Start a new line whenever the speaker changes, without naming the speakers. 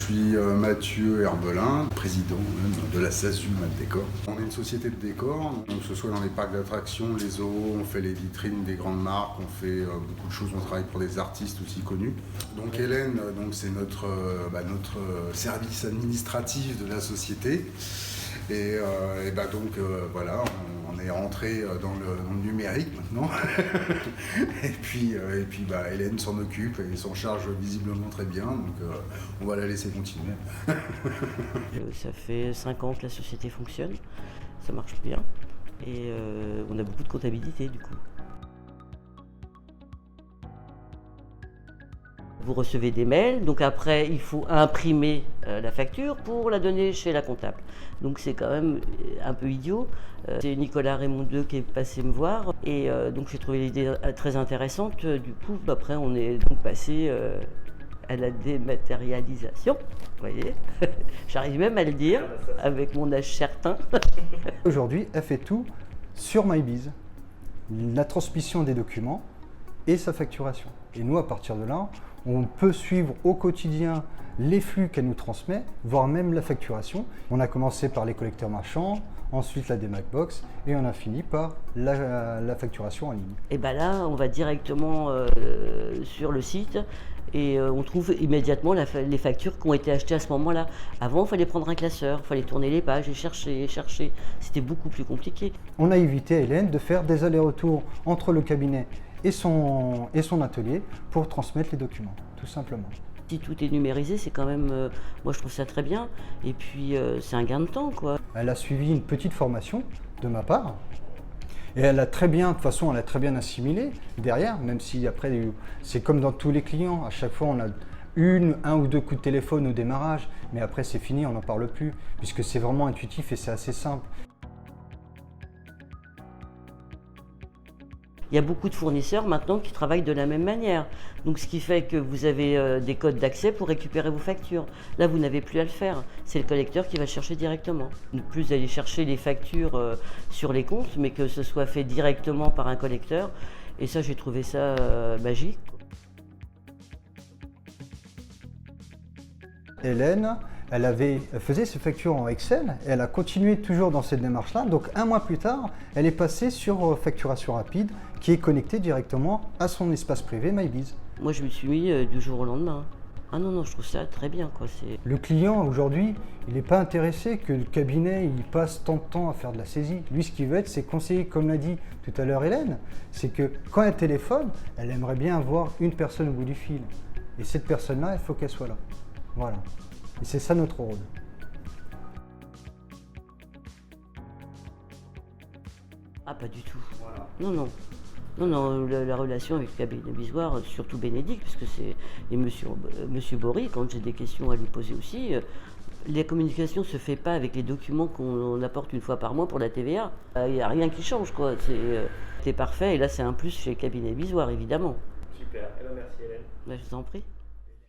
Je suis Mathieu Herbelin, président de la SASU Décor. On est une société de décor, donc que ce soit dans les parcs d'attractions, les zoos, on fait les vitrines des grandes marques, on fait beaucoup de choses, on travaille pour des artistes aussi connus. Donc Hélène, c'est notre service administratif de la société. Et voilà, on est rentré dans le numérique maintenant. et puis Hélène s'en occupe et s'en charge visiblement très bien, donc on va la laisser continuer.
Ça fait 5 ans que la société fonctionne, ça marche bien et on a beaucoup de comptabilité du coup. Vous recevez des mails, donc après il faut imprimer la facture pour la donner chez la comptable. Donc c'est quand même un peu idiot. C'est Nicolas Raymond II qui est passé me voir et donc j'ai trouvé l'idée très intéressante. Du coup après on est donc passé à la dématérialisation, vous voyez. J'arrive même à le dire avec mon âge certain.
Aujourd'hui elle fait tout sur MyBiz, la transmission des documents et sa facturation. Et nous, à partir de là, on peut suivre au quotidien les flux qu'elle nous transmet, voire même la facturation. On a commencé par les collecteurs marchands, ensuite la Demacbox, et on a fini par la facturation en ligne.
Et bien là, on va directement sur le site et on trouve immédiatement les factures qui ont été achetées à ce moment-là. Avant, il fallait prendre un classeur, il fallait tourner les pages et chercher. C'était beaucoup plus compliqué.
On a évité à Hélène de faire des allers-retours entre le cabinet et son atelier pour transmettre les documents, tout simplement.
Si tout est numérisé, c'est quand même, moi je trouve ça très bien, et puis c'est un gain de temps, quoi.
Elle a suivi une petite formation de ma part, et elle a très bien, de toute façon, elle a très bien assimilé derrière, même si après, c'est comme dans tous les clients, à chaque fois on a un ou deux coups de téléphone au démarrage, mais après c'est fini, on n'en parle plus, puisque c'est vraiment intuitif et c'est assez simple.
Il y a beaucoup de fournisseurs maintenant qui travaillent de la même manière. Donc ce qui fait que vous avez des codes d'accès pour récupérer vos factures. Là, vous n'avez plus à le faire. C'est le collecteur qui va le chercher directement. Plus d'aller chercher les factures sur les comptes, mais que ce soit fait directement par un collecteur. Et ça, j'ai trouvé ça magique.
Hélène, elle faisait ses factures en Excel et elle a continué toujours dans cette démarche-là. Donc un mois plus tard, elle est passée sur facturation rapide qui est connectée directement à son espace privé MyBiz.
Moi, je me suis mis du jour au lendemain. Ah non, je trouve ça très bien, quoi.
Le client, aujourd'hui, il n'est pas intéressé que le cabinet il passe tant de temps à faire de la saisie. Lui, ce qu'il veut être, c'est conseiller, comme l'a dit tout à l'heure Hélène, c'est que quand elle téléphone, elle aimerait bien avoir une personne au bout du fil. Et cette personne-là, il faut qu'elle soit là. Voilà. Et c'est ça notre rôle.
Ah, pas du tout. Voilà. Non, la relation avec le cabinet Bisoir, surtout Bénédicte, parce que c'est. Et monsieur Bory, quand j'ai des questions à lui poser aussi, la communication ne se fait pas avec les documents qu'on apporte une fois par mois pour la TVA. Il n'y a rien qui change, quoi. C'est parfait, et là, c'est un plus chez le cabinet Bisoir, évidemment.
Super, alors merci Hélène.
Je vous en prie.